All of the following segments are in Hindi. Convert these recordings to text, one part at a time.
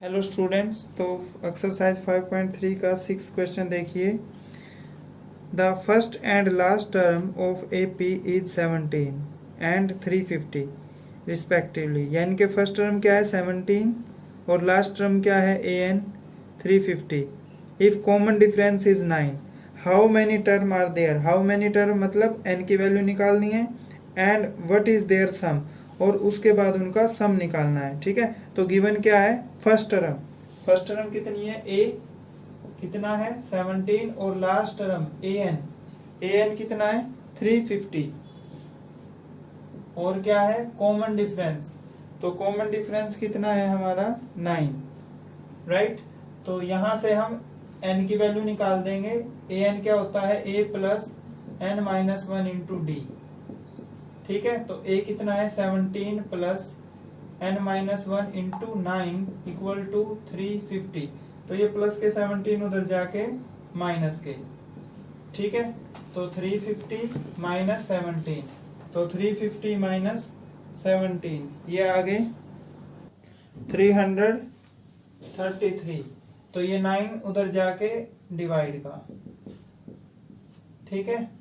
हेलो स्टूडेंट्स, तो एक्सरसाइज 5.3 का 6 क्वेश्चन देखिए। The first and last term of A P is 17 and 350 respectively. यानी कि फर्स्ट टर्म क्या है 17 और लास्ट टर्म क्या है a n 350। If common difference is 9, how many term are there. How many term मतलब एन की वैल्यू निकालनी है and what is their sum, और उसके बाद उनका सम निकालना है। ठीक है, तो गिवन क्या है फर्स्ट टर्म। फर्स्ट टर्म कितनी है ए कितना है 17 और लास्ट टर्म ए एन कितना है 350 और क्या है कॉमन डिफरेंस। तो कॉमन डिफरेंस कितना है हमारा 9, राइट। तो यहां से हम एन की वैल्यू निकाल देंगे। ए एन क्या होता है a plus N minus one into d. ठीक है, तो ए कितना है 17 plus N minus one into 9 equal to 350। तो ये प्लस के 17 उधर जाके माइनस के। ठीक है, तो 350 माइनस 17, तो 350 माइनस 17 ये आगे 333। तो ये 9 उधर जाके डिवाइड का। ठीक है,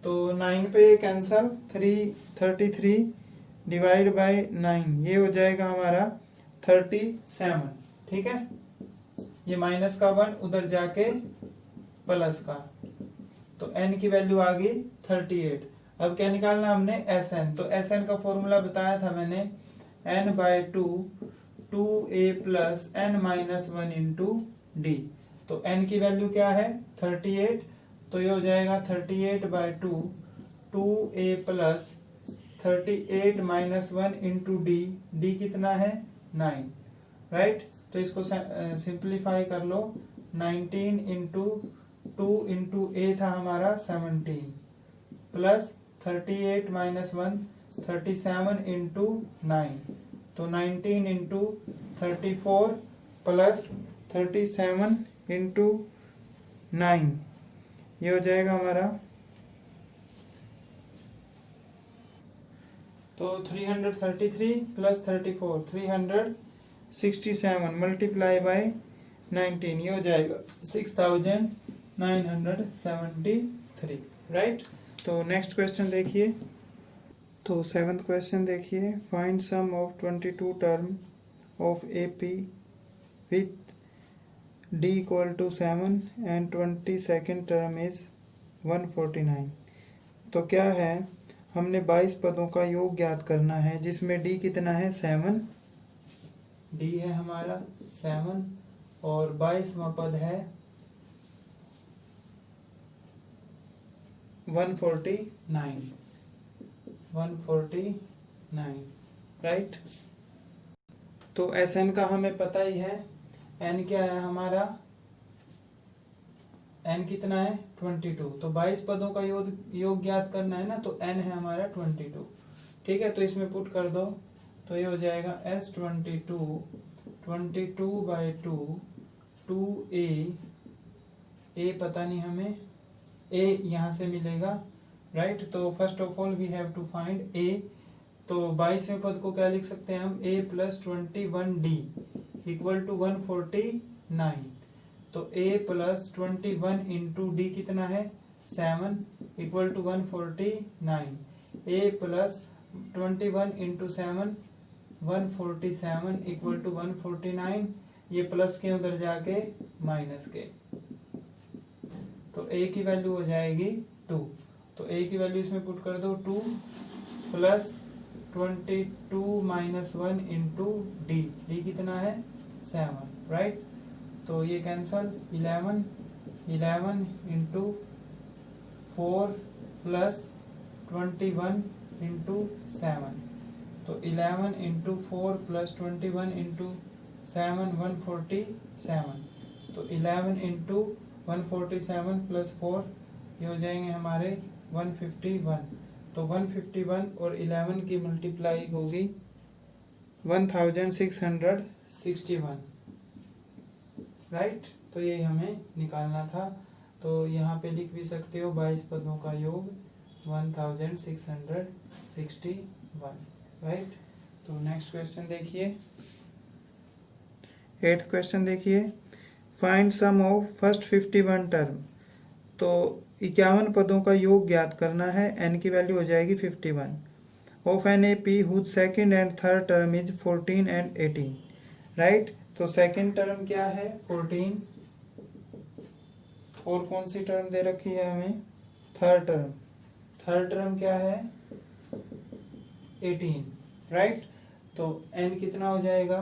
तो 9 पे कैंसल, 333 डिवाइड बाय 9 ये हो जाएगा हमारा 37। ठीक है, ये माइनस का 1 उधर जाके प्लस का, तो n की वैल्यू आ गई 38। अब क्या निकालना हमने एस एन। तो एस एन का फॉर्मूला बताया था मैंने n by 2 2a plus N minus one into D. तो n की वैल्यू क्या है 38, तो ये हो जाएगा 38 by 2 2a plus 38 minus one into D. D कितना है 9, राइट। तो इसको सिंप्लीफाई कर लो। 19 इंटू 2 इंटू ए था हमारा 17 प्लस 38 माइनस वन 37 इंटू 9, तो 19 इंटू 34 प्लस 37 इंटू 9 ये हो जाएगा हमारा, तो 333 प्लस 34 367 मल्टीप्लाई बाय 19 ये हो जाएगा 6973, राइट। तो नेक्स्ट क्वेश्चन देखिए। तो 7th क्वेश्चन देखिए। Find sum of 22 term of A P with D equal to 7 and 22nd term is 149। तो क्या है, हमने 22 पदों का योग ज्ञात करना है जिसमें डी कितना है 7, डी है हमारा 7 और 22वां पद है 149, राइट। तो एस एन का हमें पता ही है, एन क्या है हमारा, एन कितना है 22। तो 22 पदों का योग ज्ञात करना है ना, तो एन है हमारा 22। ठीक है, तो इसमें पुट कर दो, तो ये हो जाएगा S22 22 बाई 2 2a, ए पता नहीं हमें, ए यहाँ से मिलेगा, राइट। तो first of all we have to find a. तो 22वें पद को क्या लिख सकते हैं हम, a plus 21d equal to 149। तो a प्लस 21 इंटू डी कितना है 7 equal to 149। a plus 21 into 7 147 equal to 149। ये प्लस के उधर जाके माइनस के, तो a की वैल्यू हो जाएगी 2। तो a की वैल्यू इसमें पुट कर दो, 2 plus 22 minus 1 into D. D कितना है 7, राइट। तो ये कैंसल, 11 इंटू 4 प्लस 21 इंटू 7। तो 11 इंटू 4 प्लस 21 इंटू 7 147। तो 11 इंटू 147 प्लस 4 ये हो जाएंगे हमारे 151। तो 151 और 11 की मल्टीप्लाई होगी 1661, राइट। तो ये हमें निकालना था। तो यहाँ पे लिख भी सकते हो 22 पदों का योग 1661, राइट। तो नेक्स्ट क्वेश्चन देखिए। 8th क्वेश्चन देखिए, find sum of first 51 term. तो 51 पदों का योग ज्ञात करना है, n की वैल्यू हो जाएगी 51, of N A P whose second and third term is 14 and 18, right. तो सेकेंड टर्म क्या है 14, और कौन सी टर्म दे रखी है हमें, थर्ड टर्म, थर्ड टर्म क्या है 18, राइट। तो n कितना हो जाएगा,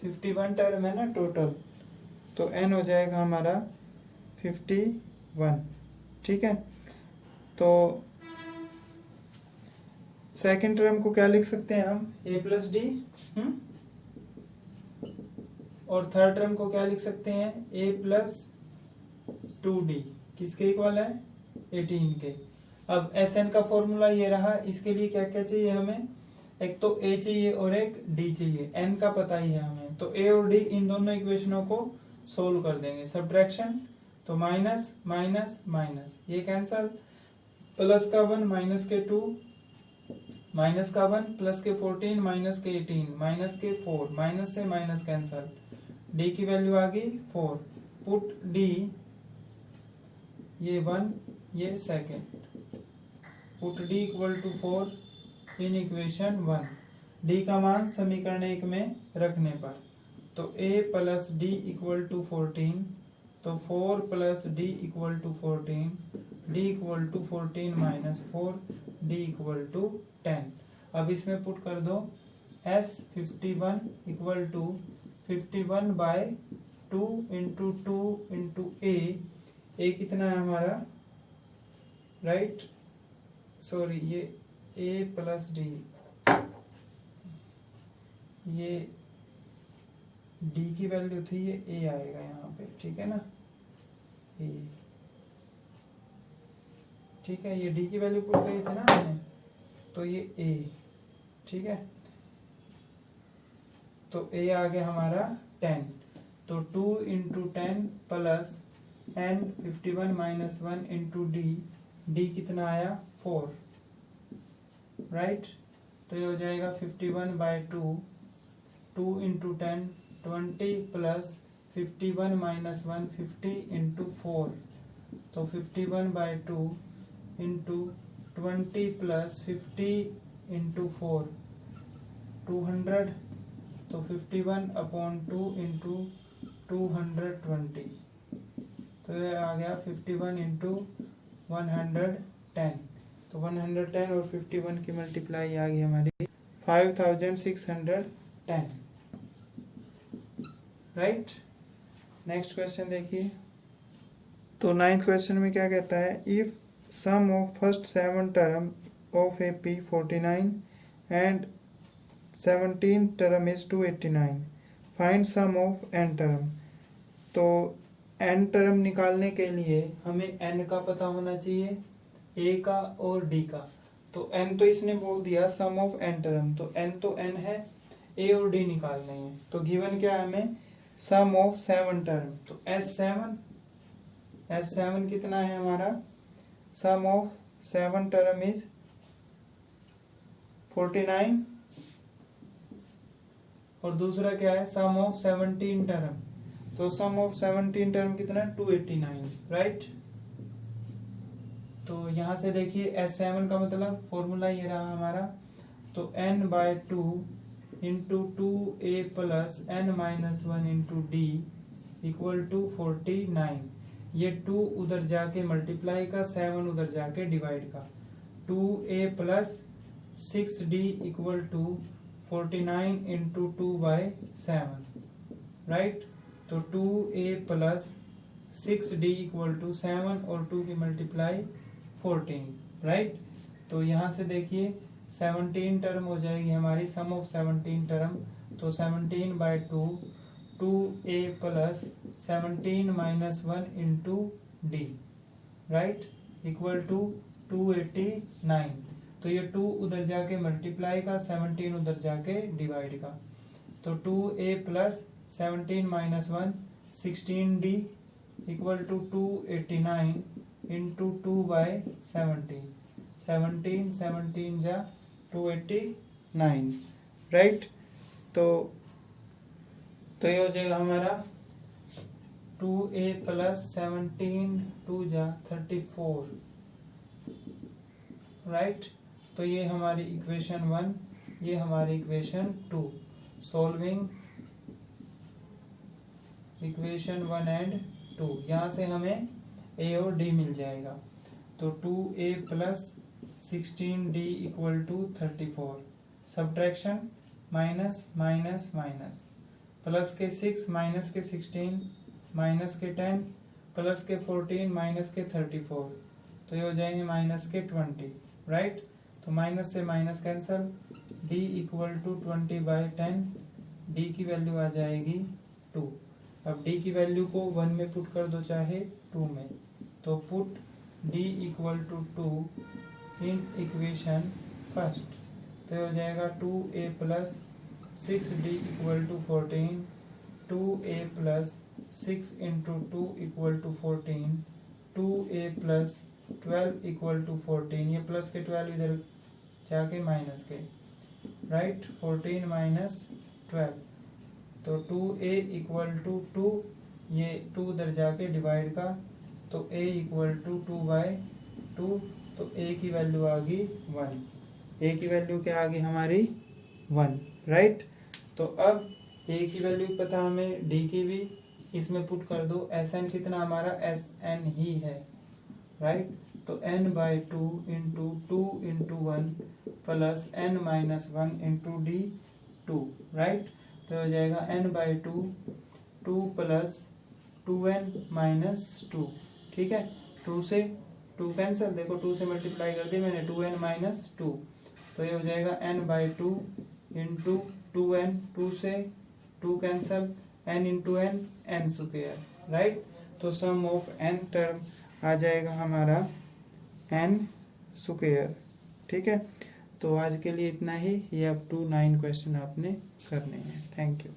51 टर्म है ना टोटल, तो n हो जाएगा हमारा 51, ठीक है। तो सेकेंड टर्म को क्या लिख सकते हैं हम, a प्लस डी, और थर्ड टर्म को क्या लिख सकते हैं, a प्लस 2d, किसके इक्वल है 18 के। अब Sn का फॉर्मूला ये रहा, इसके लिए क्या क्या चाहिए हमें, एक तो a चाहिए और एक d चाहिए, n का पता ही है हमें, तो a और d इन दोनों इक्वेशनों को सोल्व कर देंगे, सब्ट्रैक्शन, तो माइनस माइनस माइनस, ये कैंसल, प्लस का 1 माइनस के 2, माइनस का 1 प्लस के 14 माइनस के 18 माइनस के 4, माइनस से माइनस कैंसल, d की वैल्यू आ गई 4, पुट d, ये 1 ये second, put d equal to 4 in equation 1, d का मान समीकरण 1 में रखने पर, तो a plus D equal to 14, तो 4 plus D equal to 14, d equal to 14 minus 4, d equal to 10। अब इसमें पुट कर दो s 51 equal to 51 by 2 into 2 into a कितना है हमारा, राइट, सॉरी ये a प्लस डी, ये d की वैल्यू थी, ये a आएगा यहाँ पे, ठीक है ना, a, ठीक है, ये d की वैल्यू पुट गई थी ना हमने, तो ये a, ठीक है, तो a आ गया हमारा 10, तो 2 into 10 plus n 51 minus 1 into d कितना आया 4, राइट। तो ये हो जाएगा 51 by 2, 2 into 10 20 plus 51 minus 1 50 into 4, तो 51 बाय 2 इंटू 20 प्लस 50 इंटू 4 200, तो 51 अपॉन 2 इंटू 220, तो ये आ गया 51 इंटू 110, तो 110 और 51 की मल्टीप्लाई आ गई हमारी 5610, राइट। नेक्स्ट क्वेश्चन देखिए, तो 9th क्वेश्चन में क्या कहता है, if sum of first 7 term of A P 49 and 17 term is 289, find sum of n term. तो n टर्म निकालने के लिए हमें n का पता होना चाहिए, a का और d का, तो n तो इसने बोल दिया सम ऑफ n टर्म, तो n तो n है, a और d निकालने हैं, तो गिवन क्या है हमें, सम ऑफ 7 टर्म, तो S7 कितना है हमारा, सम ऑफ 7 टर्म इज 49, और दूसरा क्या है सम ऑफ 17 टर्म, तो सम ऑफ 17 टर्म कितना 289, राइट। तो यहाँ से देखिए S7 का मतलब फॉर्मूला ये रहा हमारा, तो n by 2 into 2a plus n minus 1 into D equal to 49, ये 2 उधर जाके मल्टीप्लाई का, 7 उधर जाके डिवाइड का, 2a plus 6d equal to 49 into 2 by 7, right. तो 2a plus 6d equal to 7 और 2 की मल्टीप्लाई 14, राइट। तो यहाँ से देखिए 17 टर्म हो जाएगी हमारी, सम ऑफ 17 टर्म, तो 17 by 2 2a plus 17 minus 1 into D, right, equal to 289, तो ये 2 उधर जाके मल्टीप्लाई का, 17 उधर जाके डिवाइड का, तो 2a plus 17 minus 1 16d equal to 289 into 2 by 17 17 जा 289, राइट। तो तो ये हो जाएगा हमारा 2a प्लस 17 2 जा 34, राइट। तो ये हमारी इक्वेशन 1, ये हमारी इक्वेशन 2। सॉल्विंग इक्वेशन 1 एंड 2, यहाँ से हमें a और d मिल जाएगा। तो 2a plus 16d equal to 34, subtraction minus minus minus, plus के 6 माइनस के 16 माइनस के 10 प्लस के 14 माइनस के 34, तो ये हो जाएंगे माइनस के 20, राइट। तो माइनस से minus cancel, d equal to 20/10, d की वैल्यू आ जाएगी 2। अब d की वैल्यू को 1 में पुट कर दो चाहे 2 में, तो put d equal to 2 in equation first, तो ये हो जाएगा 2a plus 6d equal to 14, 2a plus 6 into 2 equal to 14, 2a plus 12 equal to 14, ये प्लस के 12 इधर जाके माइनस के, राइट। 14 माइनस 12, तो 2a इक्वल टू 2, ये 2 उधर जाके डिवाइड का, तो a इक्वल टू 2/2, तो a की वैल्यू आ गई 1। a की वैल्यू क्या आ गई हमारी 1, राइट। तो अब a की वैल्यू पता हमें, d की भी, इसमें पुट कर दो। Sn कितना हमारा, Sn ही है, राइट। तो n/2 into 2 into 1 plus n minus 1 into d 2, right. तो हो जाएगा n/2 2 प्लस 2n माइनस 2, ठीक है। 2 से 2 कैंसिल, देखो 2 से मल्टीप्लाई कर दी मैंने, 2n माइनस 2, तो ये हो जाएगा n/2 इंटू 2n, 2 से 2 cancel, n into n, n square, right. तो सम ऑफ n टर्म आ जाएगा हमारा n स्क्वायर, ठीक है। तो आज के लिए इतना ही, ये अप टू 9 क्वेश्चन आपने करने हैं। Thank you.